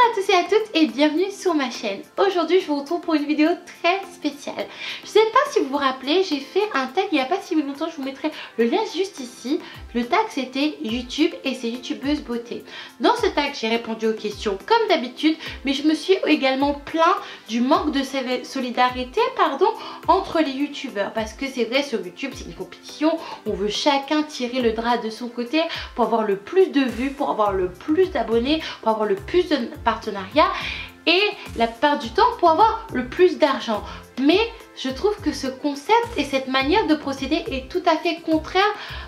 à tous et à toutes et bienvenue sur ma chaîne. Aujourd'hui je vous retrouve pour une vidéo très spéciale. Je ne sais pas si vous vous rappelez, j'ai fait un tag il n'y a pas si longtemps, je vous mettrai le lien juste ici. Le tag c'était YouTube et c'est youtubeuse beauté. Dans ce tag j'ai répondu aux questions comme d'habitude, mais je me suis également plaint du manque de solidarité entre les youtubeurs. Parce que c'est vrai, sur YouTube c'est une compétition, on veut chacun tirer le drap de son côté pour avoir le plus de vues, pour avoir le plus d'abonnés, pour avoir le plus de partenariats et la plupart du temps pour avoir le plus d'argent. Mais je trouve que ce concept et cette manière de procéder est tout à fait contraire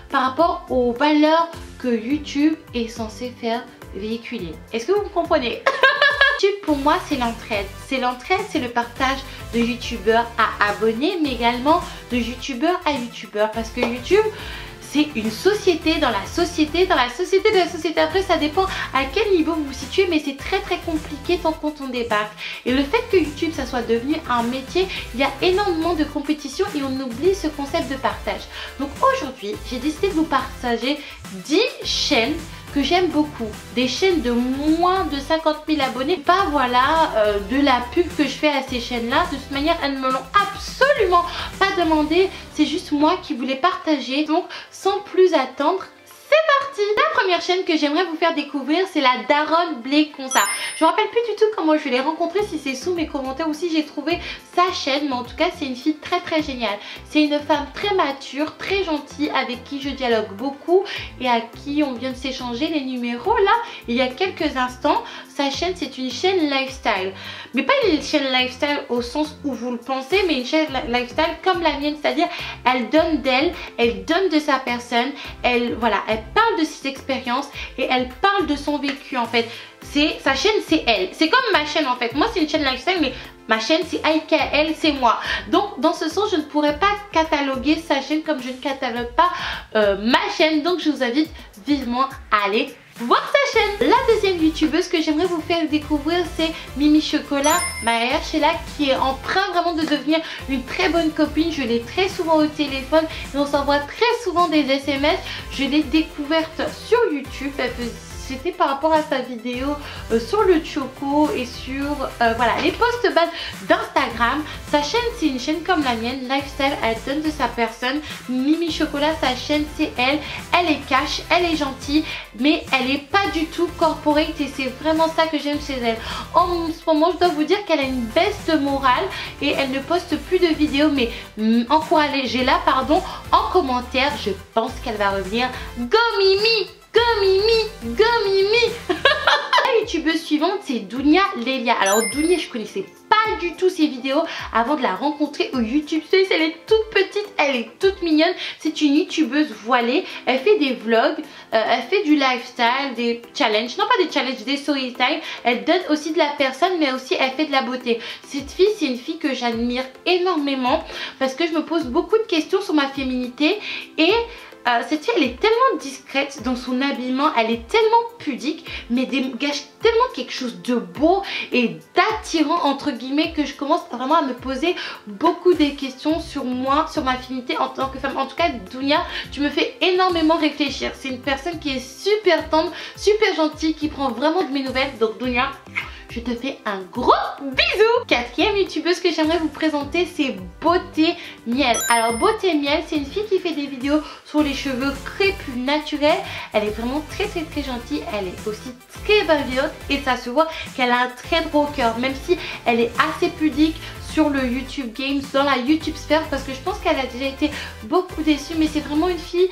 par rapport aux valeurs que YouTube est censé faire véhiculer. Est-ce que vous me comprenez? YouTube pour moi c'est l'entraide. C'est l'entraide, c'est le partage de youtubeurs à abonnés, mais également de youtubeurs à youtubeurs. Parce que YouTube c'est une société dans la société, dans la société de la société. Après ça dépend à quel niveau vous vous situez, mais c'est très compliqué tant quand on débarque. Et le fait que YouTube ça soit devenu un métier, il y a énormément de compétition et on oublie ce concept de partage. Donc aujourd'hui j'ai décidé de vous partager 10 chaînes que j'aime beaucoup, des chaînes de moins de 50 000 abonnés. Pas voilà de la pub que je fais à ces chaînes là, de toute manière elles ne me l'ont absolument pas demandé, c'est juste moi qui voulais partager. Donc sans plus attendre, c'est parti. La première chaîne que j'aimerais vous faire découvrir c'est la Daronne Blé Consa. Je me rappelle plus du tout comment je l'ai rencontrée, si c'est sous mes commentaires ou si j'ai trouvé sa chaîne, mais en tout cas c'est une fille très géniale. C'est une femme très mature, très gentille, avec qui je dialogue beaucoup et à qui on vient de s'échanger les numéros là il y a quelques instants. Sa chaîne c'est une chaîne lifestyle, mais pas une chaîne lifestyle au sens où vous le pensez, mais une chaîne lifestyle comme la mienne, c'est-à-dire elle donne d'elle, elle donne de sa personne, elle parle de ses expériences et elle parle de son vécu en fait. Sa chaîne c'est elle, c'est comme ma chaîne en fait. Moi c'est une chaîne lifestyle, mais ma chaîne c'est AIKL, c'est moi. Donc dans ce sens je ne pourrais pas cataloguer sa chaîne comme je ne catalogue pas ma chaîne. Donc je vous invite vivement à aller voir sa chaîne. La deuxième youtubeuse que j'aimerais vous faire découvrir c'est Mimi Chocolat, Maher Sheila, qui est en train vraiment de devenir une très bonne copine. Je l'ai très souvent au téléphone et on s'envoie très souvent des SMS. Je l'ai découverte sur YouTube, c'était par rapport à sa vidéo sur le choco et sur les posts base d'Instagram. Sa chaîne c'est une chaîne comme la mienne, lifestyle, elle donne de sa personne. Mimi Chocolat, sa chaîne c'est elle est cash, elle est gentille, mais elle est pas du tout corporate et c'est vraiment ça que j'aime chez elle. En ce moment je dois vous dire qu'elle a une baisse de morale et elle ne poste plus de vidéos, mais encouragez-la en commentaire, je pense qu'elle va revenir. Go Mimi! Go Mimi! Go Mimi! La youtubeuse suivante c'est Dounia Lélia. Alors Dounia je connaissais pas du tout ses vidéos avant de la rencontrer au YouTube Space. Elle est toute petite, elle est toute mignonne. C'est une youtubeuse voilée. Elle fait des vlogs, elle fait du lifestyle, des challenges, non pas des challenges, des story time. Elle donne aussi de la personne, mais aussi elle fait de la beauté. Cette fille c'est une fille que j'admire énormément parce que je me pose beaucoup de questions sur ma féminité et cette fille elle est tellement discrète dans son habillement, elle est tellement pudique, mais dégage tellement quelque chose de beau et d'attirant entre guillemets que je commence vraiment à me poser beaucoup de questions sur moi, sur ma féminité en tant que femme. En tout cas Dounia, tu me fais énormément réfléchir. C'est une personne qui est super tendre, super gentille, qui prend vraiment de mes nouvelles. Donc Dounia, je te fais un gros bisou. Quatrième youtubeuse que j'aimerais vous présenter c'est Beauté Miel. Alors Beauté Miel c'est une fille qui fait des vidéos sur les cheveux crépus naturels. Elle est vraiment très gentille. Elle est aussi très bienveillante et ça se voit qu'elle a un très gros cœur, même si elle est assez pudique sur le YouTube Games, dans la YouTube sphère, parce que je pense qu'elle a déjà été beaucoup déçue, mais c'est vraiment une fille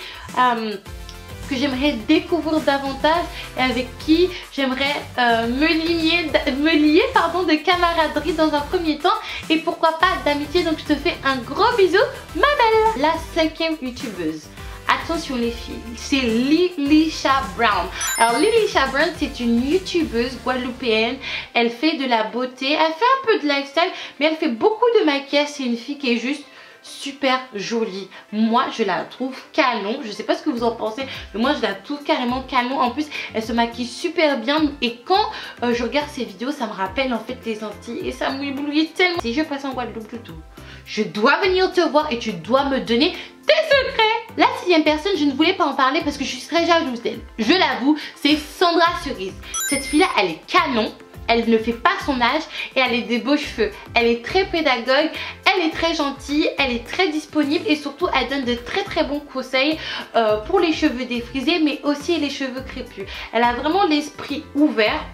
que j'aimerais découvrir davantage et avec qui j'aimerais me lier de camaraderie dans un premier temps et pourquoi pas d'amitié. Donc je te fais un gros bisou ma belle. La cinquième youtubeuse, attention les filles, c'est Lilisha Brown. Alors Lilisha Brown c'est une youtubeuse guadeloupéenne. Elle fait de la beauté, elle fait un peu de lifestyle, mais elle fait beaucoup de maquillage. C'est une fille qui est juste super jolie. Moi je la trouve canon, je sais pas ce que vous en pensez, mais moi je la trouve carrément canon. En plus elle se maquille super bien et quand je regarde ses vidéos ça me rappelle en fait les Antilles et ça m'éblouit tellement. Si je passe en Guadeloupe du tout, je dois venir te voir et tu dois me donner tes secrets. La sixième personne, je ne voulais pas en parler parce que je suis très jalouse d'elle, je l'avoue, c'est Sandra Cerise. Cette fille là elle est canon. elle ne fait pas son âge et elle a des beaux cheveux. Elle est très pédagogue, elle est très gentille, elle est très disponible et surtout elle donne de très bons conseils pour les cheveux défrisés mais aussi les cheveux crépus. Elle a vraiment l'esprit ouvert.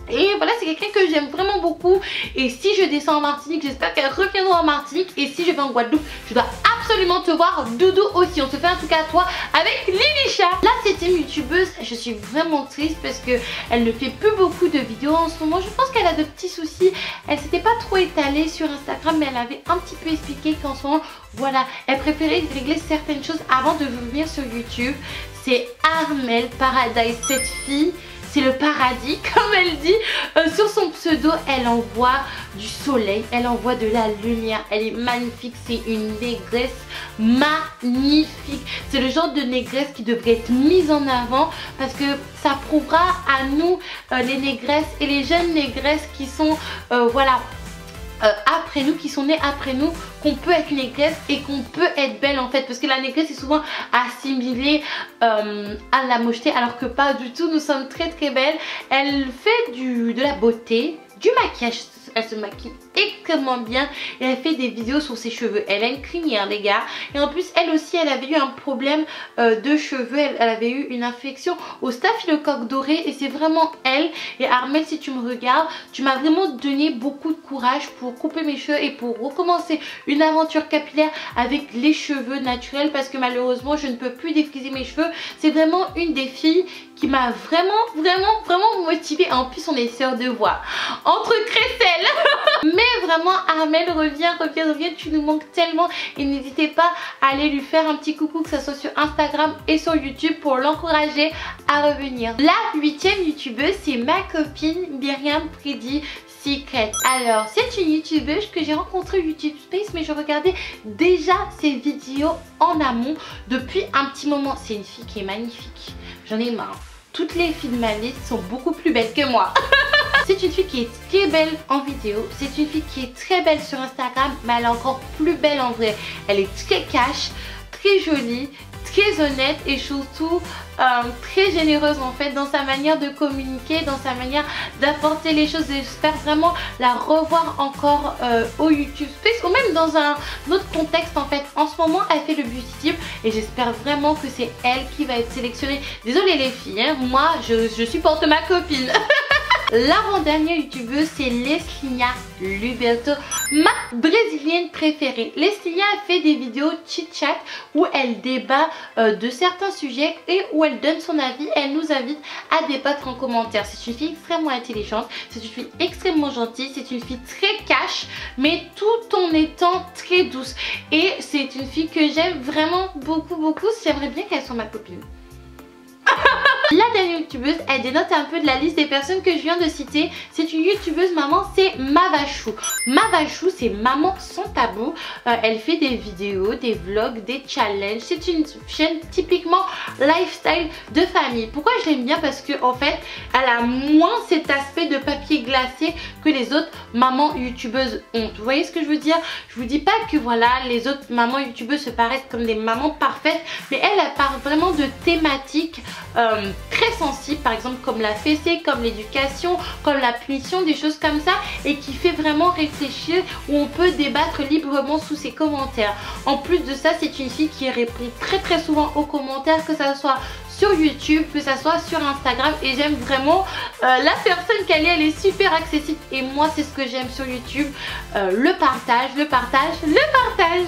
Et voilà, c'est quelqu'un que j'aime vraiment beaucoup. Et si je descends en Martinique, j'espère qu'elle reviendra en Martinique. Et si je vais en Guadeloupe, je dois absolument te voir. Doudou aussi, on se fait un truc à toi avec Lilisha. Là, c'est une youtubeuse, je suis vraiment triste parce que elle ne fait plus beaucoup de vidéos en ce moment. Je pense qu'elle a de petits soucis. Elle s'était pas trop étalée sur Instagram, mais elle avait un petit peu expliqué qu'en ce moment, voilà, elle préférait régler certaines choses avant de venir sur YouTube. C'est Armelle Paradise, cette fille. C'est le paradis, comme elle dit. Sur son pseudo, elle envoie du soleil, elle envoie de la lumière. Elle est magnifique, c'est une négresse magnifique. C'est le genre de négresse qui devrait être mise en avant parce que ça prouvera à nous, les négresses et les jeunes négresses qui sont, voilà, après nous, qui sont nés après nous, qu'on peut être négresse et qu'on peut être belle en fait, parce que la négresse est souvent assimilée à la mocheté alors que pas du tout. Nous sommes très belles. Elle fait de la beauté, du maquillage. Elle se maquille extrêmement bien et elle fait des vidéos sur ses cheveux. Elle a une crinière les gars, et en plus elle aussi elle avait eu un problème de cheveux. Elle avait eu une infection au staphylocoque doré et c'est vraiment elle. Et Armelle, si tu me regardes, tu m'as vraiment donné beaucoup de courage pour couper mes cheveux et pour recommencer une aventure capillaire avec les cheveux naturels, parce que malheureusement je ne peux plus défriser mes cheveux. C'est vraiment une des filles qui m'a vraiment motivée. En plus on est sœurs de voix entre crécelles. Mais vraiment Armelle, reviens, tu nous manques tellement. Et n'hésitez pas à aller lui faire un petit coucou, que ce soit sur Instagram et sur YouTube, pour l'encourager à revenir. La 8e youtubeuse, c'est ma copine Myriam Pretty Secret. Alors c'est une youtubeuse que j'ai rencontrée au YouTube Space, mais je regardais déjà ses vidéos en amont depuis un petit moment. C'est une fille qui est magnifique, j'en ai marre. Toutes les filles de ma liste sont beaucoup plus belles que moi. C'est une fille qui est très belle en vidéo. C'est une fille qui est très belle sur Instagram, mais elle est encore plus belle en vrai. Elle est très cash, très jolie, très honnête et surtout très généreuse en fait dans sa manière de communiquer, dans sa manière d'apporter les choses. J'espère vraiment la revoir encore au YouTube Space ou même dans un autre contexte en fait. En ce moment elle fait le beauty tip et j'espère vraiment que c'est elle qui va être sélectionnée. Désolée les filles, hein, moi je supporte ma copine. L'avant-dernière youtubeuse, c'est Leslia Luberto, ma brésilienne préférée. Leslia fait des vidéos chit-chat où elle débat de certains sujets et où elle donne son avis. Elle nous invite à débattre en commentaire. C'est une fille extrêmement intelligente, c'est une fille extrêmement gentille, c'est une fille très cash, mais tout en étant très douce. Et c'est une fille que j'aime vraiment beaucoup. J'aimerais bien qu'elle soit ma copine. La dernière youtubeuse, elle dénote un peu de la liste des personnes que je viens de citer. C'est une youtubeuse maman, c'est Mavachou. Mavachou, c'est maman sans tabou. Elle fait des vidéos, des vlogs, des challenges. C'est une chaîne typiquement lifestyle de famille. Pourquoi je l'aime bien? Parce que en fait, elle a moins cet aspect de papier glacé que les autres mamans youtubeuses ont. Vous voyez ce que je veux dire? Je vous dis pas que voilà, les autres mamans youtubeuses se paraissent comme des mamans parfaites, mais elle parle vraiment de thématiques très sensibles, par exemple comme la fessée, comme l'éducation, comme la punition, des choses comme ça, et qui fait vraiment réfléchir, où on peut débattre librement sous ses commentaires. En plus de ça, c'est une fille qui répond très souvent aux commentaires, que ça soit sur YouTube, que ça soit sur Instagram, et j'aime vraiment la personne qu'elle est. Elle est super accessible et moi c'est ce que j'aime sur YouTube, le partage.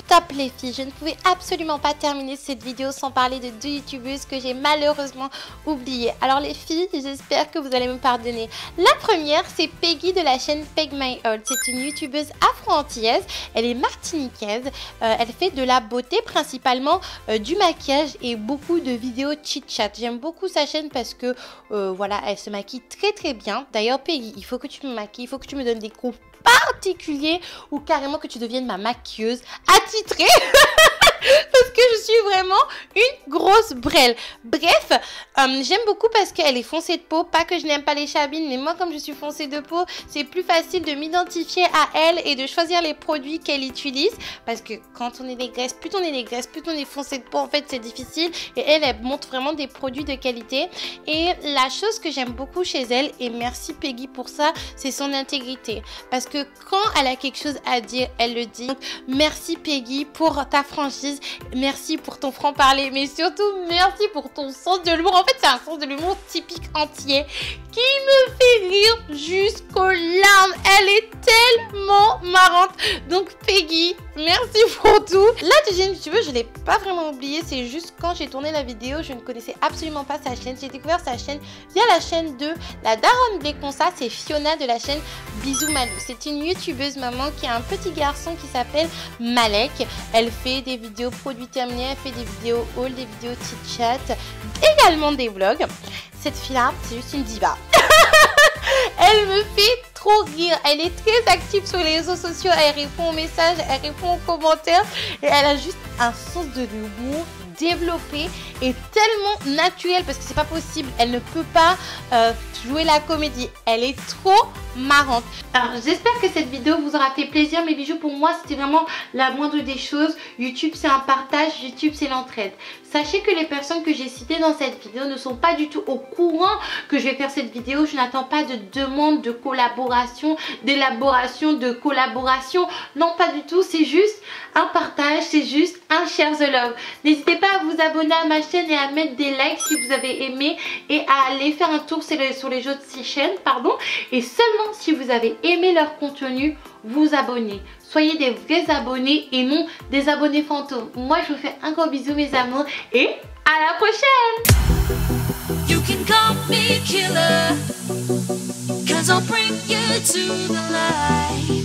Top les filles, je ne pouvais absolument pas terminer cette vidéo sans parler de deux youtubeuses que j'ai malheureusement oubliées. Alors les filles, j'espère que vous allez me pardonner. La première, c'est Peggy de la chaîne Peg My Haul. C'est une youtubeuse afro-antillaise, elle est martiniquaise, elle fait de la beauté, principalement du maquillage et beaucoup de vidéos chit-chat. J'aime beaucoup sa chaîne parce que voilà, elle se maquille très bien. D'ailleurs Peggy, il faut que tu me maquilles, il faut que tu me donnes des cours particuliers ou carrément que tu deviennes ma maquilleuse attitrée. parce que je suis vraiment une grosse brêle. Bref, j'aime beaucoup parce qu'elle est foncée de peau. Pas que je n'aime pas les chabines, mais moi comme je suis foncée de peau, c'est plus facile de m'identifier à elle et de choisir les produits qu'elle utilise. Parce que quand on est des graisses, plus on est des graisses, plus on est foncé de peau, en fait c'est difficile. Et elle montre vraiment des produits de qualité. Et la chose que j'aime beaucoup chez elle, et merci Peggy pour ça, c'est son intégrité. Parce que quand elle a quelque chose à dire, elle le dit. Donc, merci Peggy pour ta franchise, merci pour ton franc-parler, mais surtout merci pour ton sens de l'humour. En fait, c'est un sens de l'humour typique entier qui me fait rire jusqu'aux larmes. Elle est tellement marrante. Donc Peggy, merci pour tout. La deuxième youtubeuse, je ne l'ai pas vraiment oublié, c'est juste quand j'ai tourné la vidéo, je ne connaissais absolument pas sa chaîne. J'ai découvert sa chaîne via la chaîne de la daronne Béconça, c'est Fiona de la chaîne Bisous Malou. C'est une youtubeuse maman qui a un petit garçon qui s'appelle Malek. Elle fait des vidéos produits terminés, elle fait des vidéos haul, des vidéos chit-chat, également des vlogs. Cette fille-là, c'est juste une diva. Elle me fait trop rire. Elle est très active sur les réseaux sociaux. Elle répond aux messages, elle répond aux commentaires. Et elle a juste un sens de l'humour développé et tellement naturel parce que c'est pas possible. Elle ne peut pas jouer la comédie. Elle est trop marrante. Alors j'espère que cette vidéo vous aura fait plaisir mes bijoux. Pour moi c'était vraiment la moindre des choses. YouTube c'est un partage, YouTube c'est l'entraide. Sachez que les personnes que j'ai citées dans cette vidéo ne sont pas du tout au courant que je vais faire cette vidéo. Je n'attends pas de demande de collaboration, d'élaboration, de collaboration. Non, pas du tout. C'est juste un partage, c'est juste un share the love. N'hésitez pas à vous abonner à ma chaîne et à mettre des likes si vous avez aimé et à aller faire un tour sur les autres chaînes, pardon. Et seulement si vous avez aimé leur contenu, vous abonnez. Soyez des vrais abonnés et non des abonnés fantômes. Moi je vous fais un gros bisou mes amours et à la prochaine. You can call me killer, 'cause I'll bring you to the light.